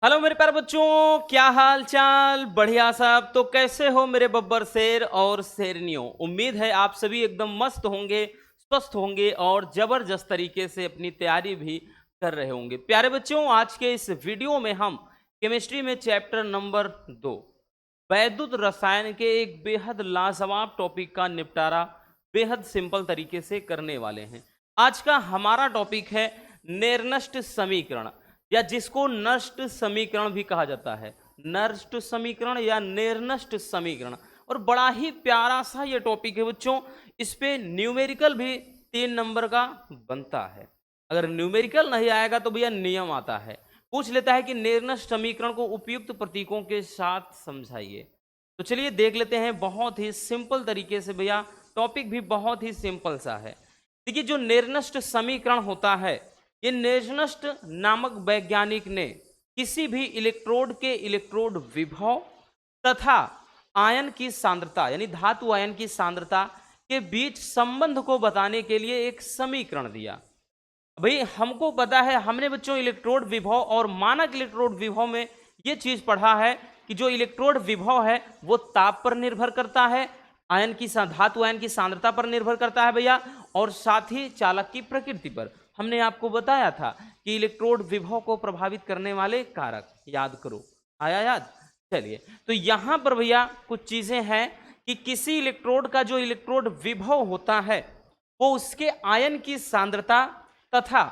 Hello मेरे प्यारे बच्चों, क्या हाल चाल। बढ़िया साहब। तो कैसे हो मेरे बब्बर शेर और शेरनियों। उम्मीद है आप सभी एकदम मस्त होंगे, स्वस्थ होंगे और जबरदस्त तरीके से अपनी तैयारी भी कर रहे होंगे। प्यारे बच्चों, आज के इस वीडियो में हम केमिस्ट्री में चैप्टर नंबर 2 वैद्युत रसायन के एक बेहद लाजवाब टॉपिक का निपटारा बेहद सिंपल तरीके से करने वाले हैं। आज का हमारा टॉपिक है निर्नष्ट समीकरण, या जिसको नष्ट समीकरण भी कहा जाता है। नष्ट समीकरण या निर्नष्ट समीकरण। और बड़ा ही प्यारा सा ये टॉपिक है बच्चों। इस पे न्यूमेरिकल भी 3 नंबर का बनता है। अगर न्यूमेरिकल नहीं आएगा तो भैया नियम आता है, पूछ लेता है कि निर्नष्ट समीकरण को उपयुक्त प्रतीकों के साथ समझाइए। तो चलिए देख लेते हैं बहुत ही सिंपल तरीके से भैया। टॉपिक भी बहुत ही सिंपल सा है। देखिए, जो निर्नष्ट समीकरण होता है, ये निर्नष्ट नामक वैज्ञानिक ने किसी भी इलेक्ट्रोड के इलेक्ट्रोड विभव तथा आयन की सांद्रता यानी धातु आयन की सांद्रता के बीच संबंध को बताने के लिए एक समीकरण दिया। भाई हमको पता है, हमने बच्चों इलेक्ट्रोड विभव और मानक इलेक्ट्रोड विभव में ये चीज पढ़ा है कि जो इलेक्ट्रोड विभव है वो ताप पर निर्भर करता है, आयन की धातु आयन की सांद्रता पर निर्भर करता है भैया, और साथ ही चालक की प्रकृति पर। हमने आपको बताया था कि इलेक्ट्रोड विभव को प्रभावित करने वाले कारक याद करो। आया याद? चलिए, तो यहां पर भैया कुछ चीजें हैं कि किसी इलेक्ट्रोड का जो इलेक्ट्रोड विभव होता है वो उसके आयन की सांद्रता तथा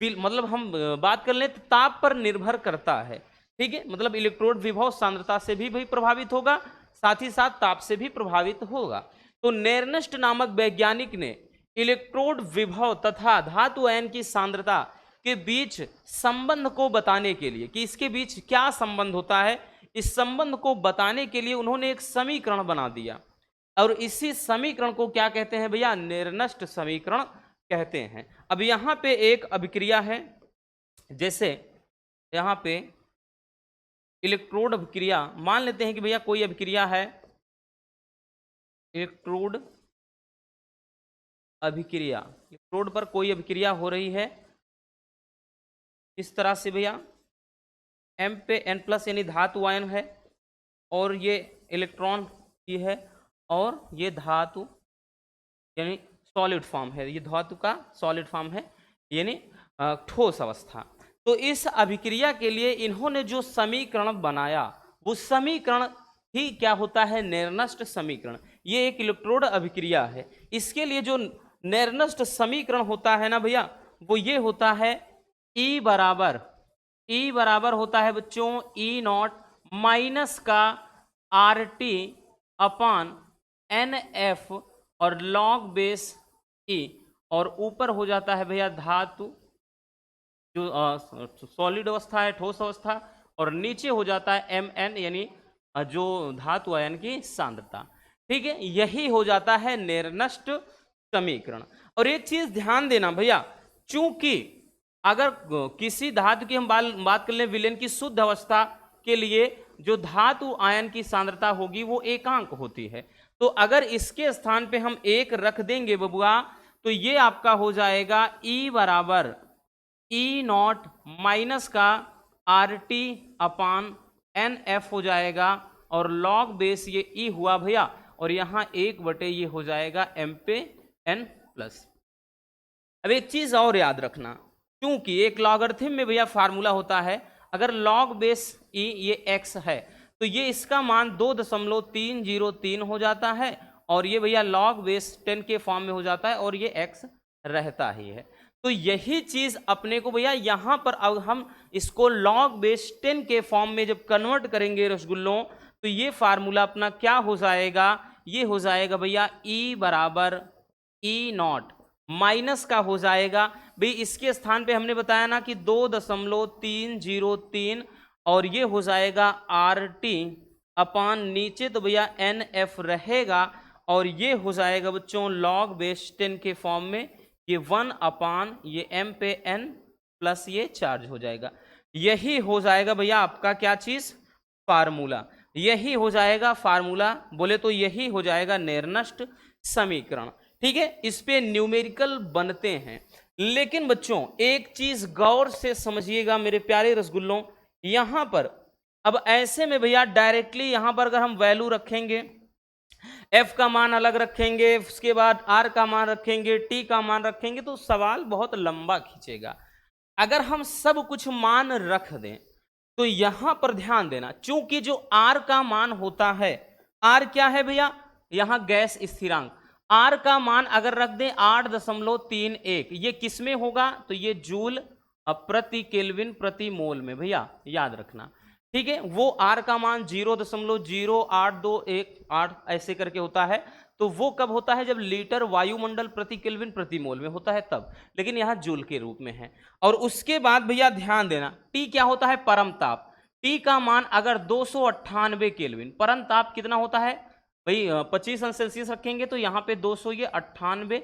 मतलब हम बात कर लें तो ताप पर निर्भर करता है। ठीक है, मतलब इलेक्ट्रोड विभव सांद्रता से भी भाई प्रभावित होगा, साथ ही साथ ताप से भी प्रभावित होगा। तो नेर्नस्ट नामक वैज्ञानिक ने इलेक्ट्रोड विभव तथा धातु आयन की सांद्रता के बीच संबंध को बताने के लिए कि इसके बीच क्या संबंध होता है, इस संबंध को बताने के लिए उन्होंने एक समीकरण बना दिया। और इसी समीकरण को क्या कहते हैं भैया? निर्नष्ट समीकरण कहते हैं। अब यहां पे एक अभिक्रिया है, जैसे यहां पे इलेक्ट्रोड अभिक्रिया मान लेते हैं कि भैया कोई अभिक्रिया है, इलेक्ट्रोड अभिक्रिया, इलेक्ट्रोड पर कोई अभिक्रिया हो रही है इस तरह से भैया, एम पे एन प्लस यानी धातु आयन है, और ये इलेक्ट्रॉन ये है, और ये धातु यानी सॉलिड फॉर्म है, ये धातु का सॉलिड फॉर्म है यानी ठोस अवस्था। तो इस अभिक्रिया के लिए इन्होंने जो समीकरण बनाया वो समीकरण ही क्या होता है? निर्नष्ट समीकरण। ये एक इलेक्ट्रोड अभिक्रिया है, इसके लिए जो निर्नष्ट समीकरण होता है ना भैया, वो ये होता है ई बराबर होता है बच्चों ई नॉट माइनस का R T upon N F और लॉग बेस ई, और ऊपर हो जाता है भैया धातु जो सॉलिड अवस्था है, ठोस अवस्था, और नीचे हो जाता है एम एन यानी जो धातु आयन की सांद्रता। ठीक है, यही हो जाता है निर्नष्ट समीकरण। और एक चीज ध्यान देना भैया, चूंकि अगर किसी धातु की हम बात कर लें विलयन की शुद्ध अवस्था के लिए जो धातु आयन की सांद्रता होगी वो एकांक होती है। तो अगर इसके स्थान पे हम एक रख देंगे बबुआ, तो ये आपका हो जाएगा ई बराबर ई नॉट माइनस का R T upon N F हो जाएगा, और लॉग बेस ये ई हुआ भैया, और यहां 1/, ये हो जाएगा एम पे एन प्लस। अब एक चीज और याद रखना, क्योंकि एक लॉगरिथम में भैया फार्मूला होता है, अगर लॉग बेस ई ये एक्स है तो ये इसका मान 2.303 हो जाता है, और ये भैया लॉग बेस 10 के फॉर्म में हो जाता है, और ये एक्स रहता ही है। तो यही चीज अपने को भैया यहां पर अब हम इसको लॉग बेस 10 के फॉर्म में जब कन्वर्ट करेंगे रसगुल्लों, तो ये फार्मूला अपना क्या हो जाएगा? ये हो जाएगा भैया ई बराबर ई नॉट माइनस का हो जाएगा भाई, इसके स्थान पे हमने बताया ना कि 2.303, और ये हो जाएगा आर टी अपान नीचे तो भैया एन एफ रहेगा, और ये हो जाएगा बच्चों लॉग बेस 10 के फॉर्म में, ये 1 अपान ये एम पे एन प्लस ये चार्ज हो जाएगा। यही हो जाएगा भैया आपका क्या चीज? फार्मूला। यही हो जाएगा फार्मूला, बोले तो यही हो जाएगा निर्नष्ट समीकरण। ठीक है, इस पे न्यूमेरिकल बनते हैं। लेकिन बच्चों एक चीज गौर से समझिएगा मेरे प्यारे रसगुल्लों, यहां पर अब ऐसे में भैया डायरेक्टली यहां पर अगर हम वैल्यू रखेंगे, एफ का मान अलग रखेंगे, उसके बाद आर का मान रखेंगे, टी का मान रखेंगे, तो सवाल बहुत लंबा खींचेगा। अगर हम सब कुछ मान रख दें तो यहां पर ध्यान देना, चूंकि जो आर का मान होता है, आर क्या है भैया, यहां गैस स्थिरांक, आर का मान अगर रख दें 8.31, ये किस में होगा, तो ये जूल प्रति केल्विन प्रति मोल में, भैया याद रखना, ठीक है। वो आर का मान 0.08218 ऐसे करके होता है, तो वो कब होता है, जब लीटर वायुमंडल प्रति केल्विन प्रति मोल में होता है तब, लेकिन यहां जूल के रूप में है। और उसके बाद भैया ध्यान देना, टी क्या होता है, परम ताप, टी का मान अगर 298 केल्विन, परम ताप कितना होता है भाई, 25 अंश सेल्सियस रखेंगे तो यहाँ पे 298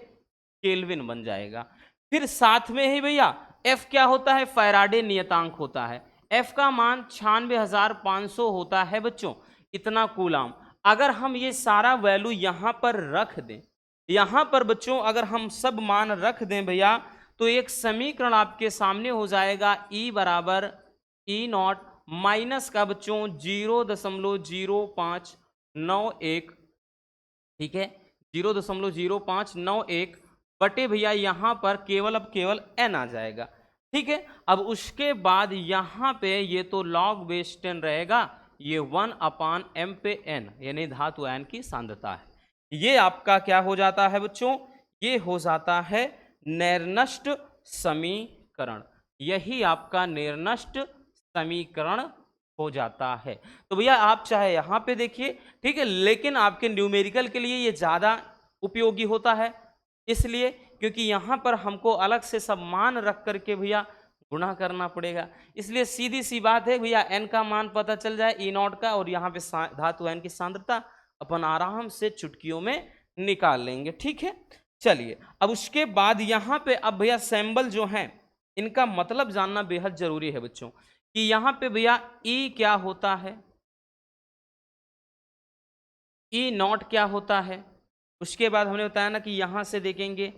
केल्विन बन जाएगा। फिर साथ में ही भैया एफ क्या होता है, फैराडे नियतांक होता है, एफ का मान 96,500 होता है बच्चों, इतना कूलाम। अगर हम ये सारा वैल्यू यहां पर रख दें, यहां पर बच्चों अगर हम सब मान रख दें भैया, तो एक समीकरण आपके सामने हो जाएगा, ई बराबर ई नॉट माइनस का बच्चों 0.0591, ठीक है, 0.0591 बटे भैया यहां पर केवल अब केवल एन आ जाएगा, ठीक है। अब उसके बाद यहां पे ये तो लॉग बेस 10 रहेगा, ये 1/m पे n यानी धातु आयन की सांद्रता है। ये आपका क्या हो जाता है बच्चों, ये हो जाता है नेर्नस्ट समीकरण, यही आपका नेर्नस्ट समीकरण हो जाता है। तो भैया आप चाहे यहां पे देखिए, ठीक है, लेकिन आपके न्यूमेरिकल के लिए ये ज्यादा उपयोगी होता है, इसलिए क्योंकि यहां पर हमको अलग से सब मान रख करके भैया गुणा करना पड़ेगा, इसलिए सीधी सी बात है भैया, एन का मान पता चल जाए ई नॉट का, और यहाँ पे धातु एन की सांद्रता अपन आराम से चुटकियों में निकाल लेंगे, ठीक है। चलिए अब उसके बाद यहाँ पे अब भैया सैंबल जो है इनका मतलब जानना बेहद जरूरी है बच्चों, कि यहाँ पे भैया ई क्या होता है, ई नॉट क्या होता है, उसके बाद हमने बताया ना कि यहां से देखेंगे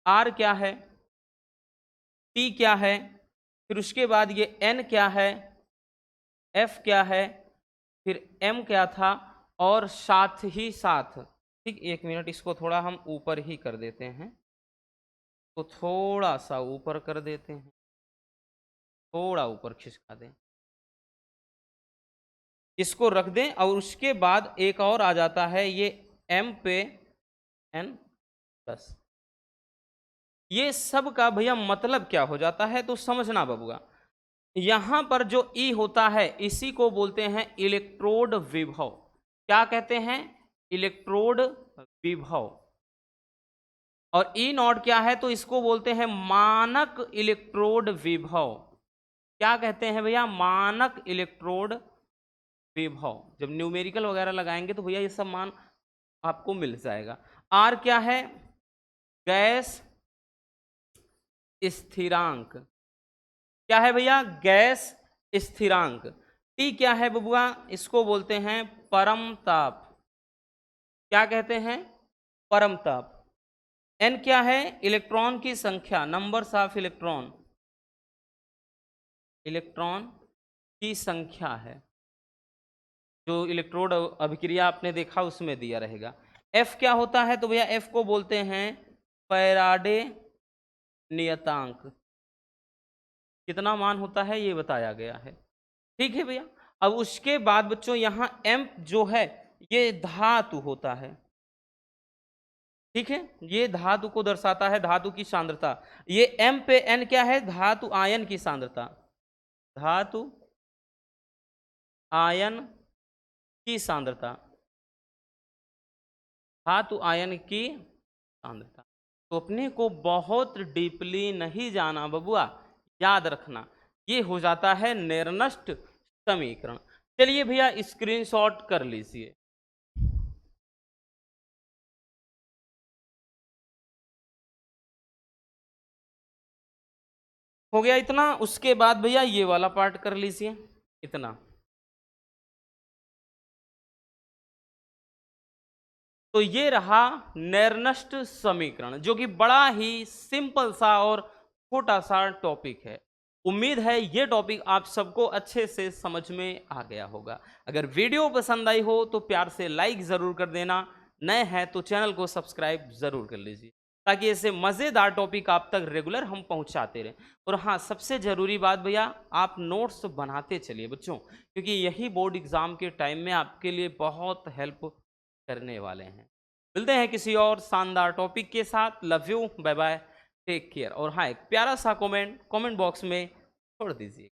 आर क्या है, टी क्या है, फिर उसके बाद ये एन क्या है, एफ क्या है, फिर एम क्या था, और साथ ही साथ, ठीक, एक मिनट इसको थोड़ा हम ऊपर ही कर देते हैं, तो थोड़ा सा ऊपर कर देते हैं, थोड़ा ऊपर खिसका दें, इसको रख दें, और उसके बाद एक और आ जाता है ये एम पे एन प्लस, ये सब का भैया मतलब क्या हो जाता है, तो समझना बबुआ, यहां पर जो ई होता है इसी को बोलते हैं इलेक्ट्रोड विभव, क्या कहते हैं, इलेक्ट्रोड विभव, और ई नॉट क्या है, तो इसको बोलते हैं मानक इलेक्ट्रोड विभव, क्या कहते हैं भैया, मानक इलेक्ट्रोड विभव। जब न्यूमेरिकल वगैरह लगाएंगे तो भैया ये सब मान आपको मिल जाएगा। आर क्या है, गैस स्थिरांक, क्या है भैया, गैस स्थिरांक। टी क्या है बबुआ, इसको बोलते हैं परम ताप, क्या कहते हैं, परम ताप। एन क्या है, इलेक्ट्रॉन की संख्या, नंबर्स ऑफ इलेक्ट्रॉन, इलेक्ट्रॉन की संख्या है, जो इलेक्ट्रोड अभिक्रिया आपने देखा उसमें दिया रहेगा। एफ क्या होता है, तो भैया एफ को बोलते हैं फैराडे नियतांक, कितना मान होता है ये बताया गया है, ठीक है भैया। अब उसके बाद बच्चों यहां एम जो है ये धातु होता है, ठीक है, ये धातु को दर्शाता है, धातु की सांद्रता, ये एम पे एन क्या है, धातु आयन की सांद्रता, धातु आयन की सांद्रता, धातु आयन की सांद्रता। तो अपने को बहुत डीपली नहीं जाना बबुआ, याद रखना, ये हो जाता है निर्नष्ट समीकरण। चलिए भैया स्क्रीनशॉट कर लीजिए। हो गया इतना, उसके बाद भैया ये वाला पार्ट कर लीजिए, इतना। तो ये रहा नेर्नस्ट समीकरण, जो कि बड़ा ही सिंपल सा और छोटा सा टॉपिक है। उम्मीद है ये टॉपिक आप सबको अच्छे से समझ में आ गया होगा। अगर वीडियो पसंद आई हो तो प्यार से लाइक ज़रूर कर देना, नए हैं तो चैनल को सब्सक्राइब ज़रूर कर लीजिए, ताकि ऐसे मज़ेदार टॉपिक आप तक रेगुलर हम पहुंचाते रहें। और हाँ, सबसे ज़रूरी बात भैया, आप नोट्स बनाते चलिए बच्चों, क्योंकि यही बोर्ड एग्ज़ाम के टाइम में आपके लिए बहुत हेल्प करने वाले हैं। मिलते हैं किसी और शानदार टॉपिक के साथ। Love you, bye bye, take care. और हाँ, एक प्यारा सा कमेंट बॉक्स में छोड़ दीजिए।